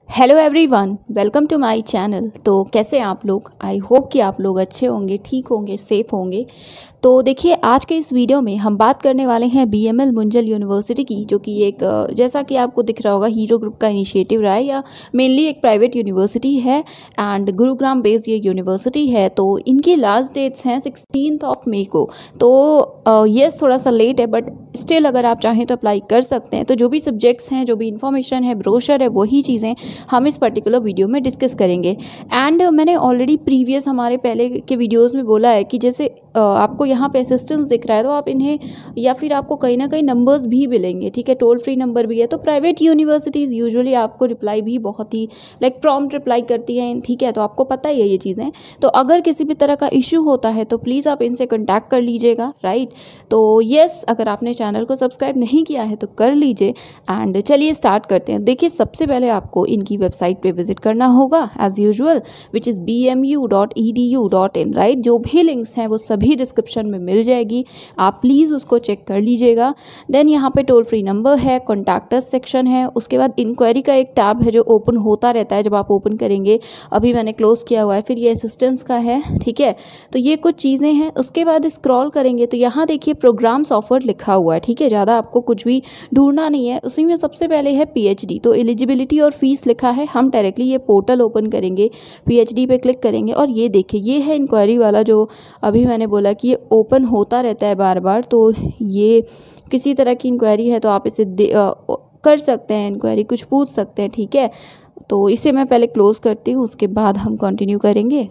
Hello everyone, welcome to my channel. तो कैसे हैं आप लोग? आई होप कि आप लोग अच्छे होंगे, ठीक होंगे, सेफ होंगे। तो देखिए, आज के इस वीडियो में हम बात करने वाले हैं बीएमएल मुंजल यूनिवर्सिटी की, जो कि एक जैसा कि आपको दिख रहा होगा हीरो ग्रुप का इनिशिएटिव रहा है, या मेनली एक प्राइवेट यूनिवर्सिटी है एंड गुरुग्राम बेस्ड ये यूनिवर्सिटी है। तो इनकी लास्ट डेट्स हैं 16 मई को। तो यस, थोड़ा सा लेट है, बट स्टिल अगर आप चाहें तो अप्लाई कर सकते हैं। तो जो भी सब्जेक्ट्स हैं, जो भी इन्फॉर्मेशन है, ब्रोशर है, वही चीज़ें हम इस पर्टिकुलर वीडियो में डिस्कस करेंगे। एंड मैंने ऑलरेडी प्रीवियस हमारे पहले के वीडियोस में बोला है कि जैसे आपको यहाँ पे असिस्टेंस दिख रहा है, तो आप इन्हें, या फिर आपको कहीं ना कहीं नंबर्स भी मिलेंगे, ठीक है, टोल फ्री नंबर भी है। तो प्राइवेट यूनिवर्सिटीज़ यूजुअली आपको रिप्लाई भी बहुत ही प्रॉम्प्ट रिप्लाई करती हैं, ठीक है, तो आपको पता ही है ये चीज़ें। तो अगर किसी भी तरह का इशू होता है तो प्लीज़ आप इनसे कॉन्टैक्ट कर लीजिएगा, राइट। तो येस, अगर आपने चैनल को सब्सक्राइब नहीं किया है तो कर लीजिए। एंड चलिए स्टार्ट करते हैं। देखिए, सबसे पहले आपको इनकी वेबसाइट पे विजिट करना होगा as usual, which is bmu.edu.in, right. जो भी लिंक्स हैं वो सभी डिस्क्रिप्शन में मिल जाएगी, आप प्लीज़ उसको चेक कर लीजिएगा। देन यहाँ पे टोल फ्री नंबर है, कॉन्टैक्ट अस सेक्शन है, उसके बाद इंक्वायरी का एक टैब है जो ओपन होता रहता है जब आप ओपन करेंगे। अभी मैंने क्लोज किया हुआ है। फिर ये असिस्टेंस का है, ठीक है। तो ये कुछ चीज़ें हैं। उसके बाद स्क्रॉल करेंगे तो यहाँ देखिए प्रोग्राम्स ऑफर्ड लिखा हुआ है, ठीक है। ज़्यादा आपको कुछ भी ढूंढना नहीं है। उसी में सबसे पहले है पीएचडी। तो एलिजिबिलिटी और फीस लिखा है। हम डायरेक्टली ये पोर्टल ओपन करेंगे, पीएचडी पे क्लिक करेंगे और ये देखिए, ये है इंक्वायरी वाला जो अभी मैंने बोला कि ये ओपन होता रहता है बार बार। तो ये किसी तरह की इंक्वायरी है तो आप इसे कर सकते हैं, इंक्वायरी कुछ पूछ सकते हैं, ठीक है। तो इसे मैं पहले क्लोज करती हूँ, उसके बाद हम कंटिन्यू करेंगे।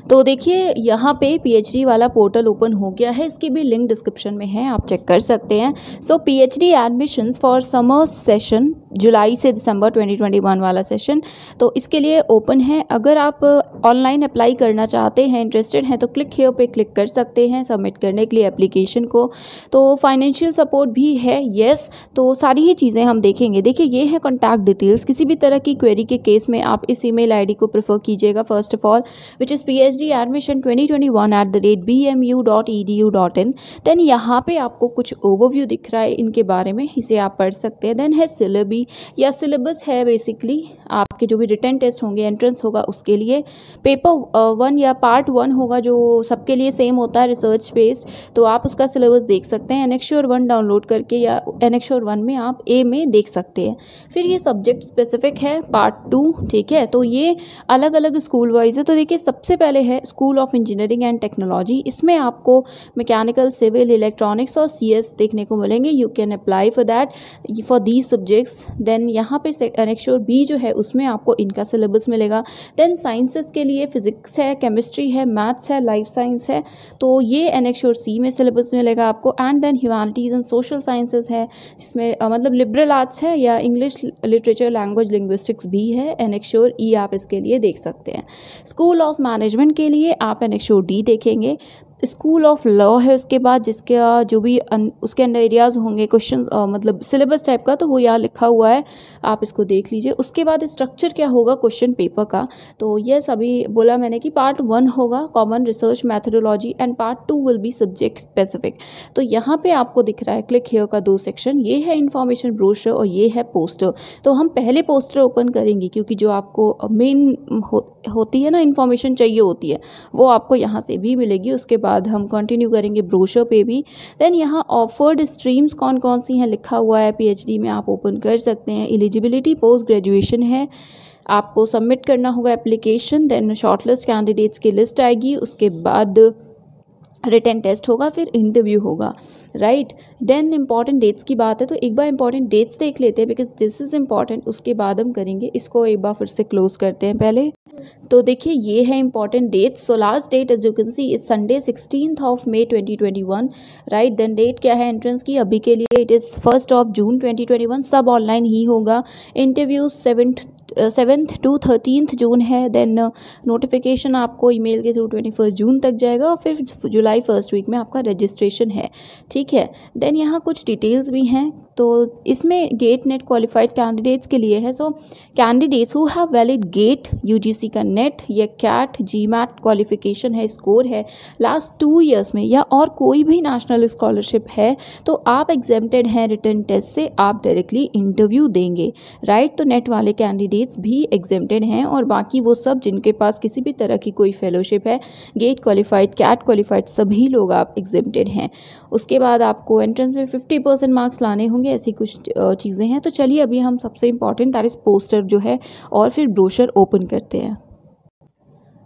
तो देखिए, यहाँ पे पीएचडी वाला पोर्टल ओपन हो गया है। इसकी भी लिंक डिस्क्रिप्शन में है, आप चेक कर सकते हैं। So PhD admissions for summer session, जुलाई से दिसंबर 2021 वाला सेशन, तो इसके लिए ओपन है। अगर आप ऑनलाइन अप्लाई करना चाहते हैं, इंटरेस्टेड हैं, तो क्लिक हियर पे क्लिक कर सकते हैं सबमिट करने के लिए एप्लीकेशन को। तो फाइनेंशियल सपोर्ट भी है, येस। तो सारी ही चीज़ें हम देखेंगे। देखिए, ये है कॉन्टैक्ट डिटेल्स। किसी भी तरह की क्वेरी के केस में आप इस ईमेल आईडी को प्रेफर कीजिएगा, first of all, which is phd_admission2021@bmu.edu.in। Then यहाँ पे आपको कुछ ओवरव्यू दिख रहा है इनके बारे में, इसे आप पढ़ सकते हैं। देन है सिलेबी या सिलेबस है, बेसिकली आपके जो भी रिटन टेस्ट होंगे, एंट्रेंस होगा, उसके लिए पेपर 1 या पार्ट 1 होगा, जो सबके लिए सेम होता है, रिसर्च बेस्ड। तो आप उसका सिलेबस देख सकते हैं एनेक्स्योर 1 डाउनलोड करके, या एनेक्स्योर 1 में आप ए में देख सकते हैं। फिर ये सब्जेक्ट स्पेसिफिक है, पार्ट 2, ठीक है। तो ये अलग अलग स्कूल वाइज है। तो देखिए, सबसे पहले है school of engineering and technology. इसमें आपको मैकेनिकल, सिविल, इलेक्ट्रॉनिक्स और सीएस देखने को मिलेंगे। You can apply for that, for these subjects. Then यहाँ पे एनेक्स्योर बी जो है उसमें आपको इनका सिलेबस मिलेगा। देन साइंसेस के लिए फिजिक्स है, केमिस्ट्री है, मैथ्स है, लाइफ साइंस है, तो ये एनेक्स्योर सी में सिलेबस मिलेगा आपको। And then humanities and social sciences है, जिसमें मतलब लिबरल आर्ट्स है या इंग्लिश लिटरेचर, लैंग्वेज, लिंग्विस्टिक्स भी है। एनेक्स्योर ई आप इसके लिए देख सकते हैं। स्कूल ऑफ मैनेजमेंट के लिए आप एनेक्स्योर डी देखेंगे। स्कूल ऑफ लॉ है उसके बाद, जिसका जो भी उसके अंडर एरियाज़ होंगे, क्वेश्चन मतलब सिलेबस टाइप का, तो वो यहाँ लिखा हुआ है, आप इसको देख लीजिए। उसके बाद स्ट्रक्चर क्या होगा क्वेश्चन पेपर का, तो ये सभी बोला मैंने कि पार्ट 1 होगा common research methodology and part 2 will be subject specific. तो यहाँ पे आपको दिख रहा है क्लिक हियर का 2 सेक्शन, ये है इन्फॉर्मेशन ब्रोशर और ये है पोस्टर। तो हम पहले पोस्टर ओपन करेंगे, क्योंकि जो आपको मेन होती है ना, इन्फॉर्मेशन चाहिए होती है, वो आपको यहाँ से भी मिलेगी। उसके बाद हम कंटिन्यू करेंगे ब्रोशर पे भी। देन यहाँ ऑफर्ड स्ट्रीम्स कौन कौन सी हैं लिखा हुआ है, पीएचडी में आप ओपन कर सकते हैं। एलिजिबिलिटी पोस्ट ग्रेजुएशन है, आपको सबमिट करना होगा एप्लीकेशन। देन शॉर्टलिस्ट कैंडिडेट्स की लिस्ट आएगी, उसके बाद रिटन टेस्ट होगा, फिर इंटरव्यू होगा, राइट। देन इंपॉर्टेंट डेट्स की बात है, तो एक बार इंपॉर्टेंट डेट्स देख लेते हैं, बिकॉज दिस इज़ इंपॉर्टेंट। उसके बाद हम करेंगे इसको, एक बार फिर से क्लोज करते हैं पहले। तो देखिए, ये है important dates. So last date as you can see is Sunday 16 May 2021, right. Then date क्या है एंट्रेंस की अभी के लिए, इट इज़ 1 जून 2021। सब ऑनलाइन ही होगा। इंटरव्यूज 7th to 13th जून है। देन नोटिफिकेशन आपको ईमेल के थ्रू 21 जून तक जाएगा, और फिर जुलाई फर्स्ट वीक में आपका रजिस्ट्रेशन है, ठीक है। देन यहाँ कुछ डिटेल्स भी हैं, तो इसमें गेट नेट क्वालिफाइड कैंडिडेट्स के लिए है। So candidates who have valid GATE UGC का नेट या कैट जीमैट क्वालिफिकेशन है, स्कोर है लास्ट 2 ईयर्स में, या और कोई भी नेशनल स्कॉलरशिप है, तो आप एग्जेम्प्टेड हैं रिटन टेस्ट से, आप डायरेक्टली इंटरव्यू देंगे, राइट। तो नेट वाले कैंडिडेट्स भी एग्जेम्प्टेड हैं, और बाकी वो सब जिनके पास किसी भी तरह की कोई फेलोशिप है, गेट क्वालिफाइड, कैट क्वालिफाइड, सभी लोग आप एग्जेम्प्टेड हैं। उसके बाद आपको एंट्रेंस में 50% मार्क्स लाने होंगे, ऐसी कुछ चीज़ें हैं। तो चलिए अभी हम सबसे इंपॉर्टेंट दैट इज़ पोस्टर जो है और फिर ब्रोशर ओपन करते हैं।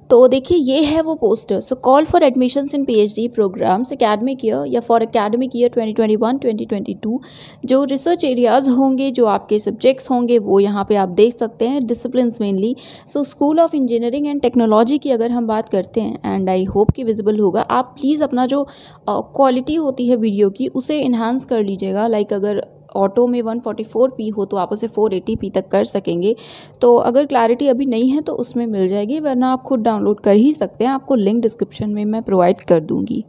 तो देखिए ये है वो पोस्टर। So call for admissions in PhD programs academic year या फॉर एकेडमिक ईयर 2021-2022, जो रिसर्च एरियाज़ होंगे, जो आपके सब्जेक्ट्स होंगे, वो यहाँ पे आप देख सकते हैं, disciplines mainly. So school of engineering and technology की अगर हम बात करते हैं, एंड आई होप कि विजिबल होगा, आप प्लीज़ अपना जो क्वालिटी होती है वीडियो की उसे इन्हांस कर लीजिएगा। लाइक अगर ऑटो में 144p हो तो आप उसे 480p तक कर सकेंगे। तो अगर क्लैरिटी अभी नहीं है तो उसमें मिल जाएगी, वरना आप खुद डाउनलोड कर ही सकते हैं, आपको लिंक डिस्क्रिप्शन में मैं प्रोवाइड कर दूंगी।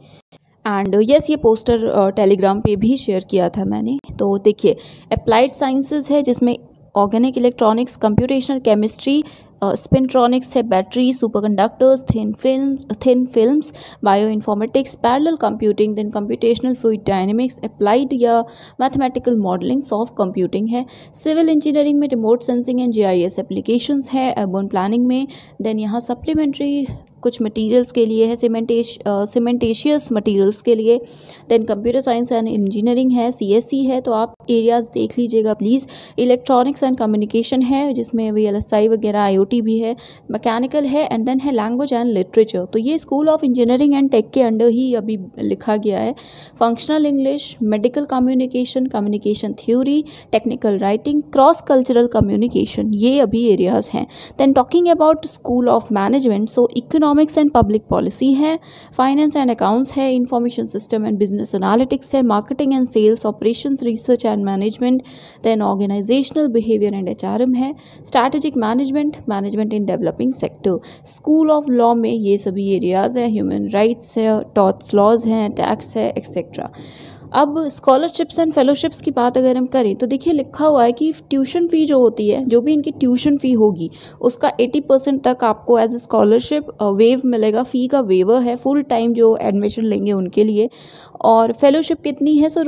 एंड यस, ये पोस्टर टेलीग्राम पे भी शेयर किया था मैंने। तो देखिए अप्लाइड साइंसेज है, जिसमें organic electronics, computational chemistry, spintronics है, battery, superconductors, thin films, bio informatics, parallel computing, then computational fluid dynamics, applied या मैथमेटिकल मॉडलिंग, सॉफ्ट कंप्यूटिंग है, सिविल इंजीनियरिंग में remote sensing and GIS applications है, urban planning में। Then यहाँ supplementary कुछ materials के लिए है, सीमेंटेशियस मटेरियल्स के लिए। Then computer science and engineering है, सीएससी है, तो आप एरियाज़ देख लीजिएगा प्लीज़। इलेक्ट्रॉनिक्स एंड कम्युनिकेशन है, जिसमें वीएलएसआई वगैरह, आईओटी भी है, मैकेनिकल है, एंड देन है लैंग्वेज एंड लिटरेचर। तो ये school of engineering and tech के अंडर ही अभी लिखा गया है। Functional English, medical communication, communication theory, technical writing, cross cultural communication, ये अभी एरियाज़ हैं। Then talking about school of management, so economics and public policy है, फाइनेंस एंड अकाउंट्स है, information system and business analytics है, marketing and sales, operations, research and management, then organisational behaviour and HRM है, strategic management, management in developing sector. School of law में ये सभी areas है, human rights है, thoughts laws हैं, tax है, etcetera. अब स्कॉलरशिप्स एंड फेलोशिप्स की बात अगर हम करें तो देखिए लिखा हुआ है कि ट्यूशन फ़ी जो होती है, जो भी इनकी ट्यूशन फ़ी होगी उसका 80% तक आपको एज ए स्कॉलरशिप वेव मिलेगा। फ़ी का वेवर है फुल टाइम जो एडमिशन लेंगे उनके लिए। और फेलोशिप कितनी है, सो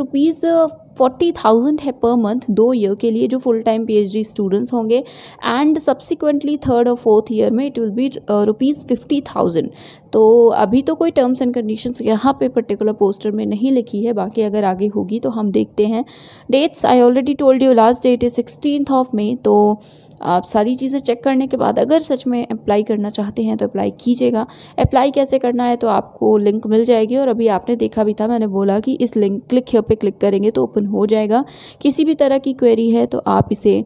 ₹40,000 है पर मंथ 2 ईयर के लिए, जो फुल टाइम पीएचडी स्टूडेंट्स होंगे। एंड सब्सिक्वेंटली 3rd और 4th ईयर में इट विल बी ₹50,000। तो अभी तो कोई टर्म्स एंड कंडीशंस यहाँ पे पर्टिकुलर पोस्टर में नहीं लिखी है, बाकी अगर आगे होगी तो हम देखते हैं। Dates I already told you, last date is 16th of May. तो आप सारी चीज़ें चेक करने के बाद अगर सच में अप्लाई करना चाहते हैं तो अप्लाई कीजिएगा। अप्लाई कैसे करना है तो आपको लिंक मिल जाएगी, और अभी आपने देखा भी था, मैंने बोला कि इस लिंक क्लिक here पे क्लिक करेंगे तो ओपन हो जाएगा। किसी भी तरह की क्वेरी है तो आप इसे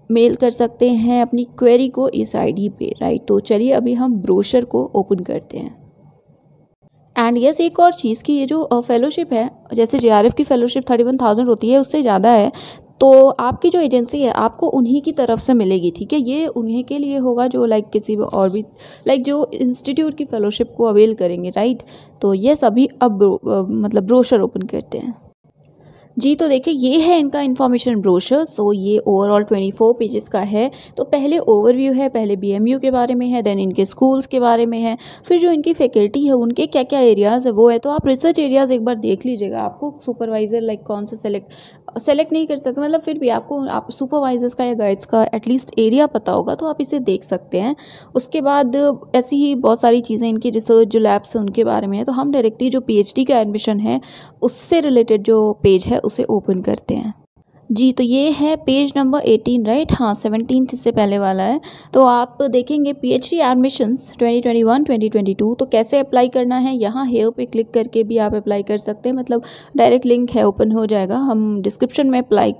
मेल कर सकते हैं अपनी क्वेरी को इस आईडी पे, राइट। तो चलिए अभी हम ब्रोशर को ओपन करते हैं। एंड यस, एक और चीज़ कि ये जो फेलोशिप है, जैसे जेआरएफ की फेलोशिप 31,000 होती है, उससे ज़्यादा है, तो आपकी जो एजेंसी है आपको उन्हीं की तरफ से मिलेगी, ठीक है। ये उन्हीं के लिए होगा जो लाइक किसी और भी लाइक जो इंस्टीट्यूट की फेलोशिप को अवेल करेंगे, राइट। तो ये सभी अब मतलब ब्रोशर ओपन करते हैं जी। तो देखिए ये है इनका इन्फॉर्मेशन ब्रोशर। सो ये ओवरऑल 24 पेजेस का है। तो पहले ओवरव्यू है, पहले बीएमयू के बारे में है, देन इनके स्कूल्स के बारे में है, फिर जो इनकी फैकल्टी है उनके क्या क्या एरियाज़ है वो है। तो आप रिसर्च एरियाज़ एक बार देख लीजिएगा। आपको सुपरवाइज़र लाइक कौन से सेलेक्ट नहीं कर सकते, मतलब फिर भी आपको आप सुपरवाइजर्स का या गाइड्स का एटलीस्ट एरिया पता होगा तो आप इसे देख सकते हैं। उसके बाद ऐसी ही बहुत सारी चीज़ें इनकी रिसर्च जो लैब्स हैं उनके बारे में है। तो हम डायरेक्टली जो पीएचडी का एडमिशन है उससे रिलेटेड जो पेज है उसे ओपन करते हैं जी। तो ये है पेज नंबर 18, राइट। हाँ, 17 इससे पहले वाला है। तो आप देखेंगे पीएचडी एडमिशन्स 2021-2022। तो कैसे अप्लाई करना है, यहाँ हेयर पे क्लिक करके भी आप अप्लाई कर सकते हैं, मतलब डायरेक्ट लिंक है, ओपन हो जाएगा। हम डिस्क्रिप्शन में अप्लाई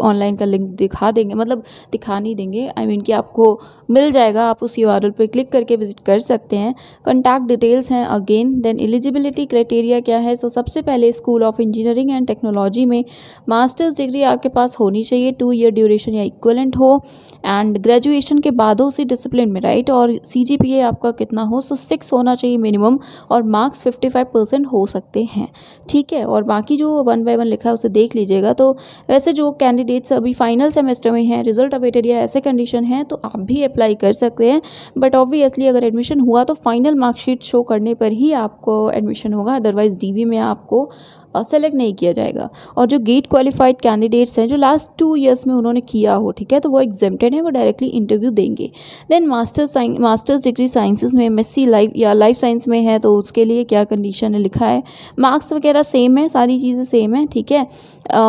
ऑनलाइन का लिंक दिखा देंगे, मतलब दिखा नहीं देंगे, आई मीन कि आपको मिल जाएगा, आप उस URL पे क्लिक करके विजिट कर सकते हैं। कॉन्टैक्ट डिटेल्स हैं अगेन। देन एलिजिबिलिटी क्राइटेरिया क्या है, सो सबसे पहले school of engineering and technology में मास्टर्स डिग्री आपके पास होनी चाहिए, 2 ईयर ड्यूरेशन या इक्वलेंट हो, एंड ग्रेजुएशन के बाद हो उसी डिसिप्लिन में, राइट। और CGPA आपका कितना हो, सो 6 होना चाहिए मिनिमम, और मार्क्स 55% हो सकते हैं, ठीक है। और बाकी जो 1 बाय 1 लिखा है उसे देख लीजिएगा। तो वैसे जो कैंडिडेट्स अभी फाइनल सेमेस्टर में हैं, रिजल्ट अवेटेड या ऐसे कंडीशन है, तो आप भी अप्लाई कर सकते हैं। बट ऑब्वियसली अगर एडमिशन हुआ तो फाइनल मार्कशीट शो करने पर ही आपको एडमिशन होगा, अदरवाइज DV में आपको सेलेक्ट नहीं किया जाएगा। और जो गेट क्वालिफाइड कैंडिडेट्स हैं जो लास्ट 2 ईयर्स में उन्होंने किया हो, ठीक है, तो वो एग्जेम्प्टेड है, वो डायरेक्टली इंटरव्यू देंगे। देन मास्टर्स डिग्री साइंसेज में MSc लाइफ साइंस में है, तो उसके लिए क्या कंडीशन है लिखा है, मार्क्स वगैरह सेम है, सारी चीज़ें सेम है, ठीक है।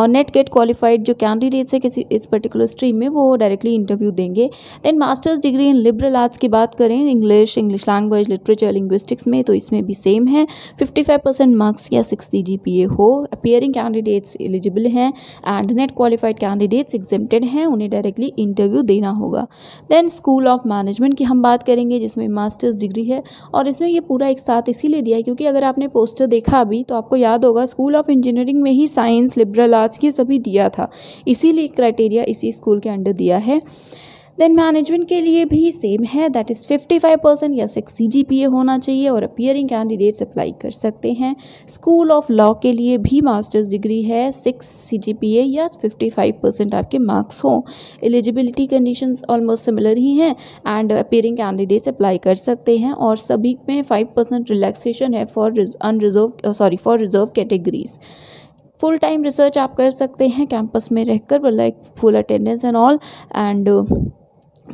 नेट गेट क्वालिफाइड जो कैंडिडेट्स है किसी इस पर्टिकुलर स्ट्रीम में, वो डायरेक्टली इंटरव्यू देंगे। Then masters degree in liberal arts की बात करें, इंग्लिश लैंग्वेज, लिटरेचर, लिंग्विस्टिक्स में, तो इसमें भी सेम है, 55% मार्क्स या 6 CGPA हो। अपीयरिंग कैंडिडेट्स एलिजिबल हैं and net qualified candidates exempted हैं, उन्हें डायरेक्टली इंटरव्यू देना होगा। देन स्कूल ऑफ मैनेजमेंट की हम बात करेंगे, जिसमें मास्टर्स डिग्री है, और इसमें ये पूरा एक साथ इसीलिए दिया है क्योंकि अगर आपने पोस्टर देखा अभी तो आपको याद होगा स्कूल ऑफ इंजीनियरिंग में ही साइंस, लिबरल आर्ट्स की सभी दिया था, इसीलिए क्राइटेरिया इसी स्कूल के अंडर दिया है। देन मैनेजमेंट के लिए भी सेम है, दैट इज़ 55% या 6 CGPA होना चाहिए, और अपीयरिंग कैंडिडेट्स अप्लाई कर सकते हैं। स्कूल ऑफ लॉ के लिए भी मास्टर्स डिग्री है, 6 CGPA या 55% आपके मार्क्स हों। एलिजिबिलिटी कंडीशंस ऑलमोस्ट सिमिलर ही हैं, एंड अपीयरिंग कैंडिडेट्स अप्लाई कर सकते हैं, और सभी में 5% रिलैक्सेशन है for reserve categories. Full time research आप कर सकते हैं कैंपस में रहकर, like full attendance and all, and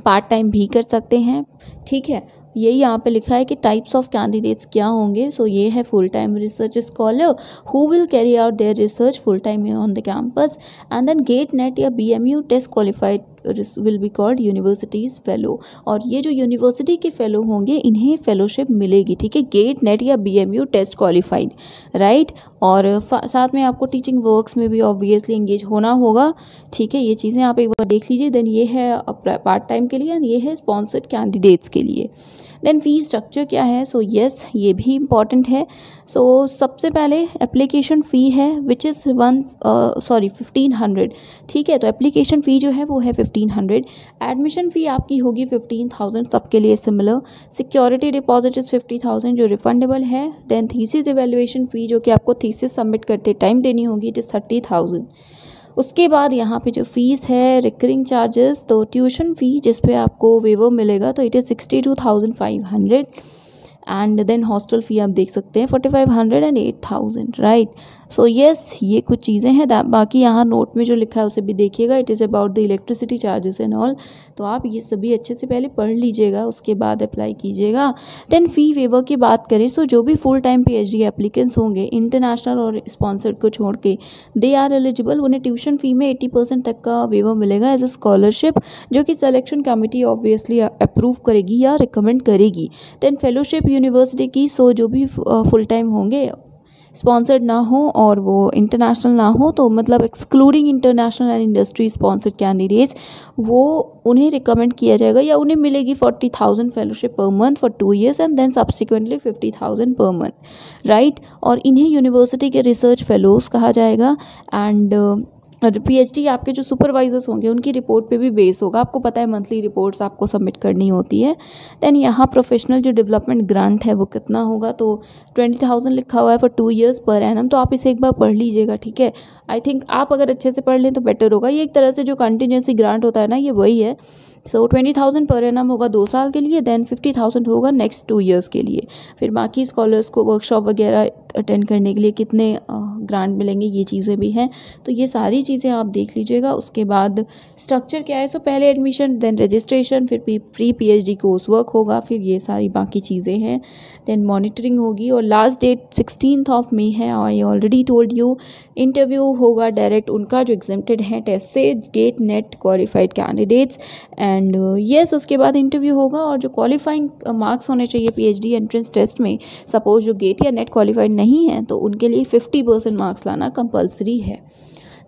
part time भी कर सकते हैं, ठीक है। यही यहाँ पे लिखा है कि टाइप्स ऑफ कैंडिडेट्स क्या होंगे। सो ये है full time research scholar who will carry out their research full time on the campus, and then GATE NET या BMU test qualified will be called universities fellow. और ये जो university के fellow होंगे इन्हें फेलोशिप मिलेगी, ठीक है, गेट नेट या BMU टेस्ट क्वालिफाइड, राइट। और साथ में आपको टीचिंग वर्क्स में भी ऑब्वियसली एंगेज होना होगा, ठीक है। ये चीज़ें आप एक बार देख लीजिए। देन ये है पार्ट टाइम के लिए, एंड ये है स्पॉन्सर्ड कैंडिडेट्स के लिए। देन फी स्ट्रक्चर क्या है, सो यस ये भी इम्पॉर्टेंट है। सो सबसे पहले एप्लीकेशन फ़ी है विच इज़ 1500, ठीक है। तो एप्लीकेशन फ़ी जो है वो है 1500। एडमिशन फ़ी आपकी होगी 15,000, सबके लिए सिमिलर। सिक्योरिटी डिपॉजिट इज़ 50,000 जो रिफंडेबल है। देन थीसिस एवेल्युएशन फ़ी जो कि आपको थीसिस सबमिट करते टाइम देनी होगी, इट इज़ 30,000। उसके बाद यहाँ पे जो फ़ीस है रिकरिंग चार्जेस, तो ट्यूशन फ़ी जिस पे आपको वेवर मिलेगा तो it is 62,500, and then hostel fee आप देख सकते हैं 4,500 एंड 8,000, राइट। सो यस ये कुछ चीज़ें हैं। बाकी यहाँ नोट में जो लिखा है उसे भी देखिएगा, it is about the electricity charges and all. तो आप ये सभी अच्छे से पहले पढ़ लीजिएगा, उसके बाद अप्लाई कीजिएगा। देन फ़ी वेवर की बात करें, सो जो भी फुल टाइम PhD एप्लीकेंट्स होंगे इंटरनेशनल और स्पॉन्सर्ड को छोड़ के, दे आर एलिजिबल, उन्हें ट्यूशन फ़ी में 80% तक का वेवर मिलेगा एज अ स्कॉलरशिप, जो कि सिलेक्शन कमेटी ऑब्वियसली अप्रूव करेगी या रिकमेंड करेगी। देन फेलोशिप यूनिवर्सिटी की, सो जो भी फुल टाइम होंगे स्पॉन्सर्ड ना हो और वो इंटरनेशनल ना हो, तो मतलब excluding international and industry sponsored candidates, वो उन्हें रिकमेंड किया जाएगा या उन्हें मिलेगी 40,000 fellowship per month for 2 years and then subsequently 50,000 per month, right. और इन्हें यूनिवर्सिटी के रिसर्च फेलोज कहा जाएगा। एंड PhD आपके जो सुपरवाइजर्स होंगे उनकी रिपोर्ट पे भी बेस होगा, आपको पता है मंथली रिपोर्ट्स आपको सबमिट करनी होती है। देन यहाँ प्रोफेशनल जो डेवलपमेंट ग्रांट है वो कितना होगा, तो 20,000 लिखा हुआ है फॉर 2 years पर एनम, तो आप इसे एक बार पढ़ लीजिएगा, ठीक है। आई थिंक आप अगर अच्छे से पढ़ लें तो बेटर होगा। ये एक तरह से जो कंटिजेंसी ग्रांट होता है ना, ये वही है। सो 20,000 पर एनम होगा 2 साल के लिए, देन 50,000 होगा नेक्स्ट 2 years के लिए। फिर बाकी स्कॉलर्स को वर्कशॉप वगैरह अटेंड करने के लिए कितने ग्रांट मिलेंगे, ये चीज़ें भी हैं। तो ये सारी चीज़ें आप देख लीजिएगा। उसके बाद स्ट्रक्चर क्या है, सो पहले एडमिशन, देन रजिस्ट्रेशन, फिर प्री PhD कोर्स वर्क होगा, फिर ये सारी बाकी चीज़ें हैं। देन मॉनिटरिंग होगी, और लास्ट डेट 16th May है। I already told you. Interview होगा डायरेक्ट उनका जो एग्जेम्प्टेड है टेस्ट से, GATE NET qualified candidates, and yes उसके बाद इंटरव्यू होगा। और जो क्वालिफाइंग मार्क्स होने चाहिए PhD एंट्रेंस टेस्ट में, सपोज जो गेट या नेट क्वालिफाइड नहीं है तो उनके लिए 50% मार्क्स लाना कंपलसरी है।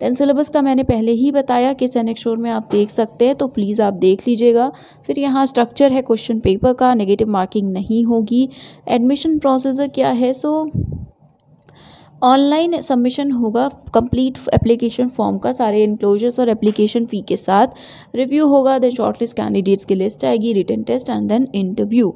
देन सिलेबस का मैंने पहले ही बताया कि सैनिक शोर में आप देख सकते हैं, तो प्लीज़ आप देख लीजिएगा। फिर यहाँ स्ट्रक्चर है क्वेश्चन पेपर का, नेगेटिव मार्किंग नहीं होगी। एडमिशन प्रोसीजर क्या है, सो ऑनलाइन सबमिशन होगा कंप्लीट एप्लीकेशन फॉर्म का, सारे इनक्लोजर्स और एप्लीकेशन फ़ी के साथ। रिव्यू होगा, देन शॉर्टलिस्ट कैंडिडेट्स की लिस्ट आएगी, written test and then interview.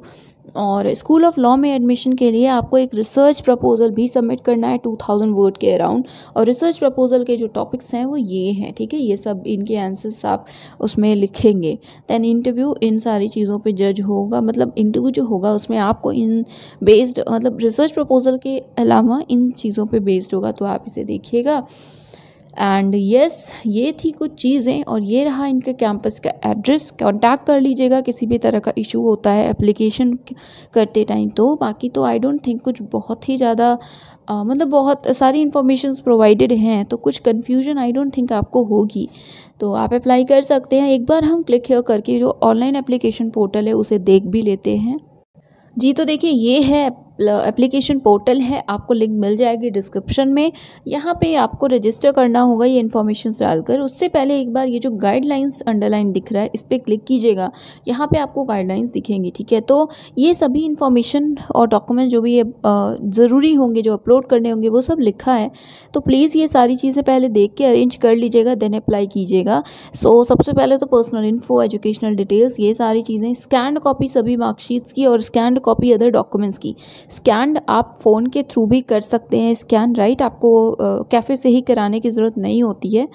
और स्कूल ऑफ लॉ में एडमिशन के लिए आपको एक रिसर्च प्रपोजल भी सबमिट करना है 2000 वर्ड के अराउंड। और रिसर्च प्रपोजल के जो टॉपिक्स हैं वो ये हैं, ठीक है, ये सब इनके आंसर्स आप उसमें लिखेंगे। दैन इंटरव्यू इन सारी चीज़ों पे जज होगा, मतलब इंटरव्यू जो होगा उसमें आपको इन बेस्ड, मतलब रिसर्च प्रपोजल के अलावा इन चीज़ों पे बेस्ड होगा, तो आप इसे देखिएगा। एंड यस, ये थी कुछ चीज़ें और ये रहा इनके कैंपस का एड्रेस। कांटेक्ट कर लीजिएगा किसी भी तरह का इशू होता है एप्लीकेशन करते टाइम। तो बाकी तो आई डोंट थिंक कुछ बहुत ही ज़्यादा मतलब बहुत सारी इन्फॉर्मेशंस प्रोवाइडेड हैं, तो कुछ कन्फ्यूजन आई डोंट थिंक आपको होगी। तो आप अप्लाई कर सकते हैं। एक बार हम क्लिक हियर करके जो ऑनलाइन एप्लीकेशन पोर्टल है उसे देख भी लेते हैं। जी, तो देखिए ये है एप्लीकेशन पोर्टल है, आपको लिंक मिल जाएगी डिस्क्रिप्शन में। यहाँ पे आपको रजिस्टर करना होगा ये इन्फॉर्मेशन डालकर। उससे पहले एक बार ये जो गाइडलाइंस अंडरलाइन दिख रहा है इस पर क्लिक कीजिएगा, यहाँ पे आपको गाइडलाइंस दिखेंगी, ठीक है। तो ये सभी इन्फॉर्मेशन और डॉक्यूमेंट जो भी ये ज़रूरी होंगे, जो अपलोड करने होंगे, वो सब लिखा है। तो प्लीज़ ये सारी चीज़ें पहले देख के अरेंज कर लीजिएगा, देन अप्लाई कीजिएगा। सो सबसे पहले तो पर्सनल इन्फो, एजुकेशनल डिटेल्स, ये सारी चीज़ें, स्कैंड कॉपी सभी मार्कशीट्स की और स्कैंड कॉपी अदर डॉक्यूमेंट्स की। स्कैन आप फ़ोन के थ्रू भी कर सकते हैं स्कैन, राइट, आपको कैफ़े से ही कराने की ज़रूरत नहीं होती है।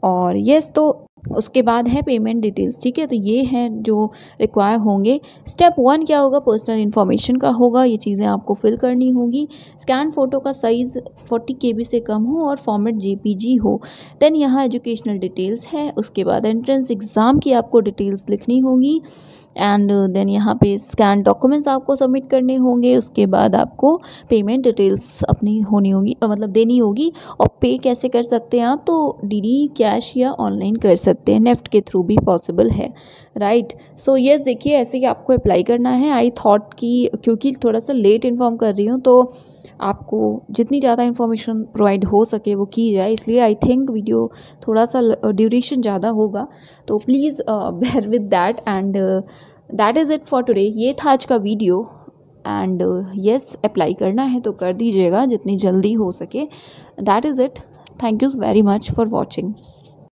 और यस, तो उसके बाद है पेमेंट डिटेल्स, ठीक है। तो ये हैं जो रिक्वायर होंगे। स्टेप 1 क्या होगा, पर्सनल इन्फॉर्मेशन का होगा, ये चीज़ें आपको फिल करनी होगी। स्कैन फ़ोटो का साइज़ 40 KB से कम हो और फॉर्मेट JPG हो। देन यहाँ एजुकेशनल डिटेल्स है। उसके बाद एंट्रेंस एग्ज़ाम की आपको डिटेल्स लिखनी होगी। एंड देन यहाँ पे स्कैन डॉक्यूमेंट्स आपको सबमिट करने होंगे। उसके बाद आपको पेमेंट डिटेल्स अपनी होनी होगी, मतलब देनी होगी। और पे कैसे कर सकते हैं आप, तो DD, कैश या ऑनलाइन कर सकते हैं, नेफ्ट के थ्रू भी पॉसिबल है, राइट। सो यस, देखिए ऐसे ही आपको अप्लाई करना है। आई थॉट कि क्योंकि थोड़ा सा लेट इन्फॉर्म कर रही हूँ तो आपको जितनी ज़्यादा इन्फॉर्मेशन प्रोवाइड हो सके वो की जाए, इसलिए आई थिंक वीडियो थोड़ा सा ड्यूरेशन ज़्यादा होगा, तो please bear with that. And that is it for today. ये था आज का वीडियो। एंड यस, अप्लाई करना है तो कर दीजिएगा जितनी जल्दी हो सके। That is it. Thank you very much for watching.